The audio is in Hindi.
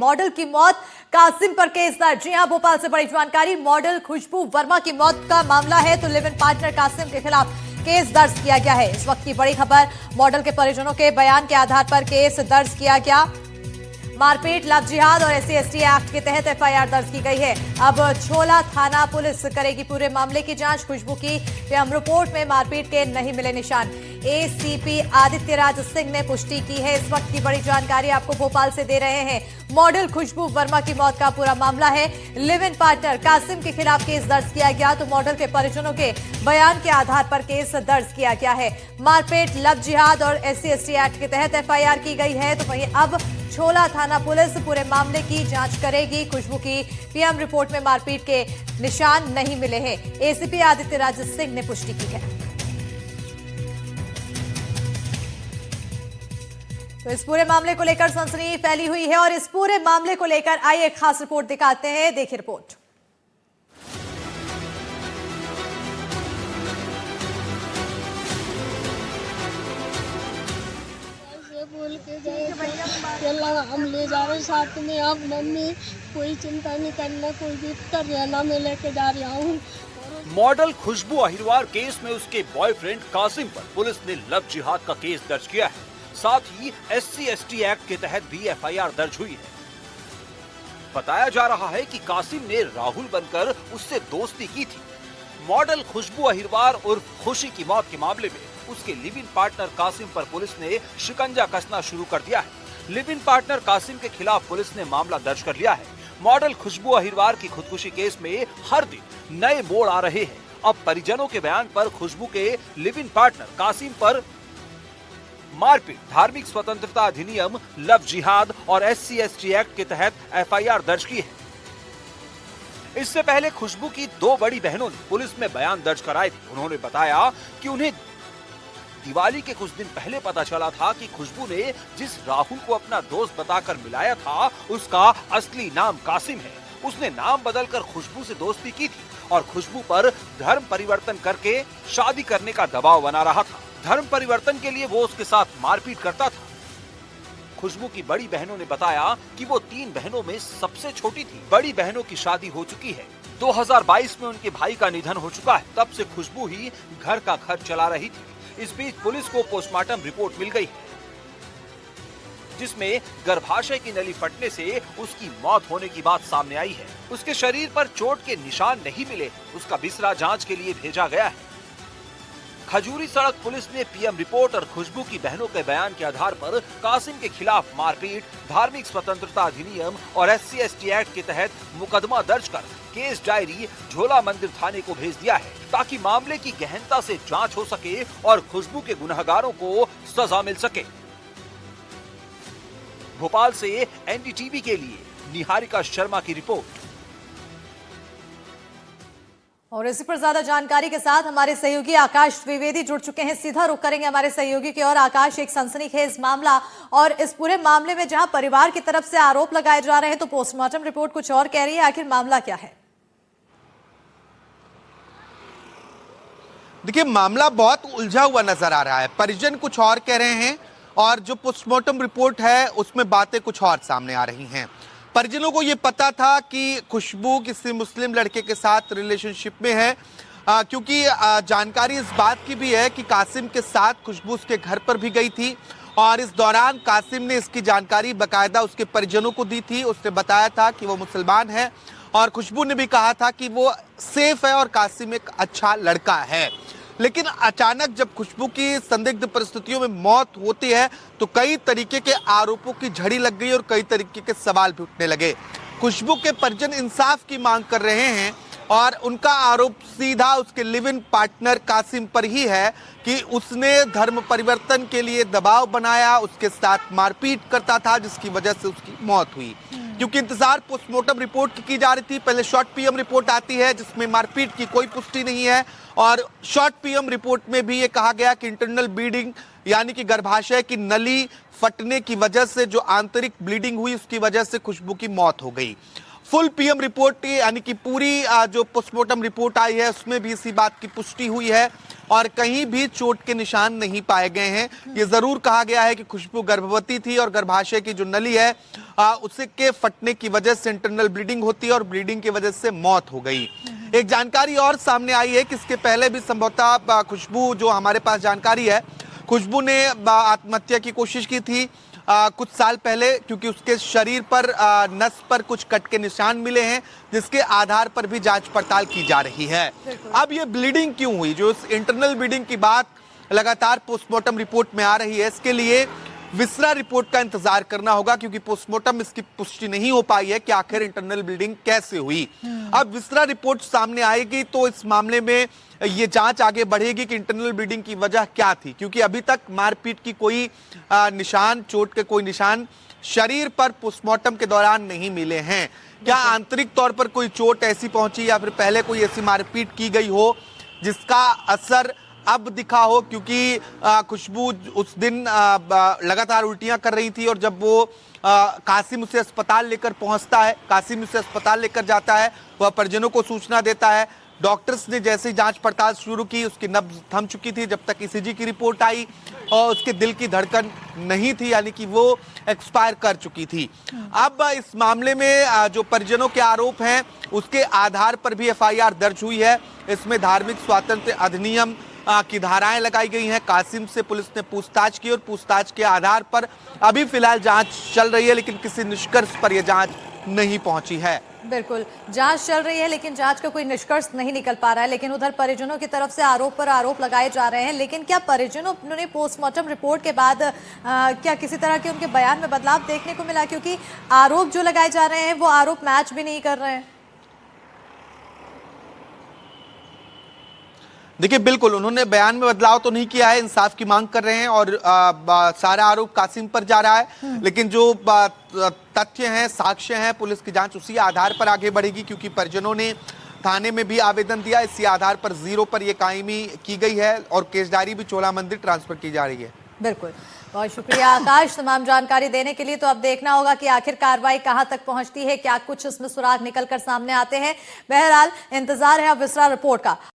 मॉडल की मौत, कासिम पर केस दर्ज। जी हां, भोपाल से बड़ी जानकारी। मॉडल खुशबू वर्मा की मौत का मामला है तो लिव इन पार्टनर कासिम के खिलाफ केस दर्ज किया गया है। इस वक्त की बड़ी खबर, मॉडल के परिजनों के बयान के आधार पर केस दर्ज किया गया। मारपीट, लव जिहाद और SC/ST एक्ट के तहत FIR दर्ज की गई है। अब छोला थाना पुलिस करेगी पूरे मामले की जांच। खुशबू की पीएम रिपोर्ट में मारपीट के नहीं मिले निशान। ACP आदित्य राज सिंह ने पुष्टि की है। इस वक्त की बड़ी जानकारी आपको भोपाल से दे रहे हैं। मॉडल खुशबू वर्मा की मौत का पूरा मामला है। लिव इन पार्टनर कासिम के खिलाफ केस दर्ज किया गया तो मॉडल के परिजनों के बयान के आधार पर केस दर्ज किया गया है। मारपीट, लव जिहाद और SC/ST एक्ट के तहत FIR की गई है। तो वहीं अब छोला थाना पुलिस पूरे मामले की जांच करेगी। खुशबू की पीएम रिपोर्ट में मारपीट के निशान नहीं मिले हैं। ACP आदित्य राज सिंह ने पुष्टि की है। तो इस पूरे मामले को लेकर सनसनी फैली हुई है और इस पूरे मामले को लेकर आइए एक खास रिपोर्ट दिखाते हैं। देखिए रिपोर्ट। बोल के जाए हम ले जा रहे साथ में। आप मम्मी कोई चिंता नहीं करना, कोई भी हरियाणा में लेके जा रहा हूँ। मॉडल खुशबू अहिरवार केस में उसके बॉयफ्रेंड कासिम पर पुलिस ने लव जिहाद का केस दर्ज किया है। साथ ही SC/ST एक्ट के तहत भी FIR दर्ज हुई है। बताया जा रहा है कि कासिम ने राहुल बनकर उससे दोस्ती की थी। मॉडल खुशबू अहिरवार उर्फ खुशी की मौत के मामले में उसके लिव इन पार्टनर कासिम पर पुलिस ने शिकंजा कसना शुरू कर दिया है। लिव इन पार्टनर कासिम के खिलाफ पुलिस ने मामला दर्ज कर लिया है। मॉडल खुशबू अहिरवार की खुदकुशी केस में हर दिन नए मोड़ आ रहे हैं। अब परिजनों के बयान पर खुशबू के लिव इन पार्टनर कासिम पर मारपीट, धार्मिक स्वतंत्रता अधिनियम, लव जिहाद और SC/ST एक्ट के तहत FIR दर्ज की है। इससे पहले खुशबू की 2 बड़ी बहनों ने पुलिस में बयान दर्ज कराए थे। उन्होंने बताया कि उन्हें दिवाली के कुछ दिन पहले पता चला था कि खुशबू ने जिस राहुल को अपना दोस्त बताकर मिलाया था उसका असली नाम कासिम है। उसने नाम बदलकर खुशबू से दोस्ती की थी और खुशबू पर धर्म परिवर्तन करके शादी करने का दबाव बना रहा था। धर्म परिवर्तन के लिए वो उसके साथ मारपीट करता था। खुशबू की बड़ी बहनों ने बताया कि वो 3 बहनों में सबसे छोटी थी। बड़ी बहनों की शादी हो चुकी है। 2022 में उनके भाई का निधन हो चुका है। तब से खुशबू ही घर का खर्च चला रही थी। इस बीच पुलिस को पोस्टमार्टम रिपोर्ट मिल गई है जिसमें गर्भाशय की नली फटने से उसकी मौत होने की बात सामने आई है। उसके शरीर पर चोट के निशान नहीं मिले। उसका बिस्रा जांच के लिए भेजा गया है। खजूरी सड़क पुलिस ने पीएम रिपोर्ट और खुशबू की बहनों के बयान के आधार पर कासिम के खिलाफ मारपीट, धार्मिक स्वतंत्रता अधिनियम और SC/ST एक्ट के तहत मुकदमा दर्ज कर केस डायरी झोला मंदिर थाने को भेज दिया है ताकि मामले की गहनता से जांच हो सके और खुशबू के गुनहगारों को सजा मिल सके। भोपाल से NDTV के लिए निहारिका शर्मा की रिपोर्ट। और इसी पर ज्यादा जानकारी के साथ हमारे सहयोगी आकाश द्विवेदी जुड़ चुके हैं। सीधा रुख करेंगे हमारे सहयोगी की ओर। आकाश, एक सनसनीखेज मामला और इस पूरे मामले में जहां परिवार की तरफ से आरोप लगाए जा रहे हैं तो पोस्टमार्टम रिपोर्ट कुछ और कह रही है। आखिर मामला क्या है? देखिए, मामला बहुत उलझा हुआ नजर आ रहा है। परिजन कुछ और कह रहे हैं और जो पोस्टमार्टम रिपोर्ट है उसमें बातें कुछ और सामने आ रही हैं। परिजनों को ये पता था कि खुशबू किसी मुस्लिम लड़के के साथ रिलेशनशिप में है, क्योंकि जानकारी इस बात की भी है कि कासिम के साथ खुशबू उसके घर पर भी गई थी और इस दौरान कासिम ने इसकी जानकारी बाकायदा उसके परिजनों को दी थी। उसने बताया था कि वो मुसलमान है और खुशबू ने भी कहा था कि वो सेफ है और कासिम एक अच्छा लड़का है। लेकिन अचानक जब खुशबू की संदिग्ध परिस्थितियों में मौत होती है तो कई तरीके के आरोपों की झड़ी लग गई और कई तरीके के सवाल भी उठने लगे। खुशबू के परिजन इंसाफ की मांग कर रहे हैं और उनका आरोप सीधा उसके लिव इन पार्टनर कासिम पर ही है कि उसने धर्म परिवर्तन के लिए दबाव बनाया, उसके साथ मारपीट करता था जिसकी वजह से उसकी मौत हुई। क्योंकि इंतजार पोस्टमार्टम रिपोर्ट की जा रही थी। पहले शॉर्ट पीएम रिपोर्ट आती है जिसमें मारपीट की कोई पुष्टि नहीं है और शॉर्ट पीएम रिपोर्ट में भी ये कहा गया कि इंटरनल ब्लीडिंग यानी कि गर्भाशय की नली फटने की वजह से जो आंतरिक ब्लीडिंग हुई उसकी वजह से खुशबू की मौत हो गई। फुल पीएम रिपोर्ट यानी कि पूरी जो पोस्टमार्टम रिपोर्ट आई है उसमें भी इसी बात की पुष्टि हुई है और कहीं भी चोट के निशान नहीं पाए गए हैं। ये जरूर कहा गया है कि खुशबू गर्भवती थी और गर्भाशय की जो नली है उसके फटने की वजह से इंटरनल ब्लीडिंग होती है और ब्लीडिंग की वजह से मौत हो गई। एक जानकारी और सामने आई है कि इसके पहले भी संभवतः खुशबू, जो हमारे पास जानकारी है, खुशबू ने आत्महत्या की कोशिश की थी कुछ साल पहले, क्योंकि उसके शरीर पर नस पर कुछ कट के निशान मिले हैं जिसके आधार पर भी जांच पड़ताल की जा रही है। अब ये ब्लीडिंग क्यों हुई, जो इंटरनल ब्लीडिंग की बात लगातार पोस्टमार्टम रिपोर्ट में आ रही है, इसके लिए विसरा रिपोर्ट का इंतजार करना होगा, क्योंकि पोस्टमार्टम इसकी पुष्टि नहीं हो पाई है कि आखिर इंटरनल ब्लीडिंग कैसे हुई। अब विसरा रिपोर्ट सामने आएगी तो इस मामले में ये जांच आगे बढ़ेगी कि इंटरनल ब्लीडिंग की वजह क्या थी, क्योंकि अभी तक मारपीट की कोई निशान, चोट के कोई निशान शरीर पर पोस्टमार्टम के दौरान नहीं मिले हैं। क्या आंतरिक तौर पर कोई चोट ऐसी पहुंची या फिर पहले कोई ऐसी मारपीट की गई हो जिसका असर अब दिखा हो, क्योंकि खुशबू उस दिन लगातार उल्टियां कर रही थी और जब वो कासिम उसे अस्पताल लेकर पहुंचता है, कासिम उसे अस्पताल लेकर जाता है, वह परिजनों को सूचना देता है। डॉक्टर्स ने जैसे ही जांच पड़ताल शुरू की, उसकी नब्ज थम चुकी थी जब तक ईसीजी की रिपोर्ट आई और उसके दिल की धड़कन नहीं थी, यानी कि वो एक्सपायर कर चुकी थी। अब इस मामले में जो परिजनों के आरोप हैं उसके आधार पर भी एफआईआर दर्ज हुई है। इसमें धार्मिक स्वातंत्र्य अधिनियम की धाराएं लगाई गई हैं। कासिम से पुलिस ने पूछताछ की और पूछताछ के आधार पर अभी फिलहाल जांच चल रही है, लेकिन किसी निष्कर्ष पर यह जांच नहीं पहुंची है। बिल्कुल, जांच चल रही है लेकिन जांच का कोई निष्कर्ष नहीं निकल पा रहा है। लेकिन उधर परिजनों की तरफ से आरोप पर आरोप लगाए जा रहे हैं, लेकिन क्या परिजनों ने पोस्टमार्टम रिपोर्ट के बाद क्या किसी तरह के उनके बयान में बदलाव देखने को मिला, क्योंकि आरोप जो लगाए जा रहे हैं वो आरोप मैच भी नहीं कर रहे हैं? देखिए, बिल्कुल उन्होंने बयान में बदलाव तो नहीं किया है, इंसाफ की मांग कर रहे हैं और सारा आरोप कासिम पर जा रहा है, लेकिन जो तथ्य हैं, साक्ष्य हैं, पुलिस की जांच उसी आधार पर आगे बढ़ेगी, क्योंकि परिजनों ने थाने में भी आवेदन दिया। इसी आधार पर 0 पर यह कायमी की गई है और केस डायरी भी चोला मंदिर ट्रांसफर की जा रही है। बिल्कुल, बहुत शुक्रिया आकाश तमाम जानकारी देने के लिए। तो अब देखना होगा कि आखिर कार्रवाई कहां तक पहुंचती है, क्या कुछ इसमें सुराग निकल कर सामने आते हैं। बहरहाल इंतजार है अब विसरा रिपोर्ट का।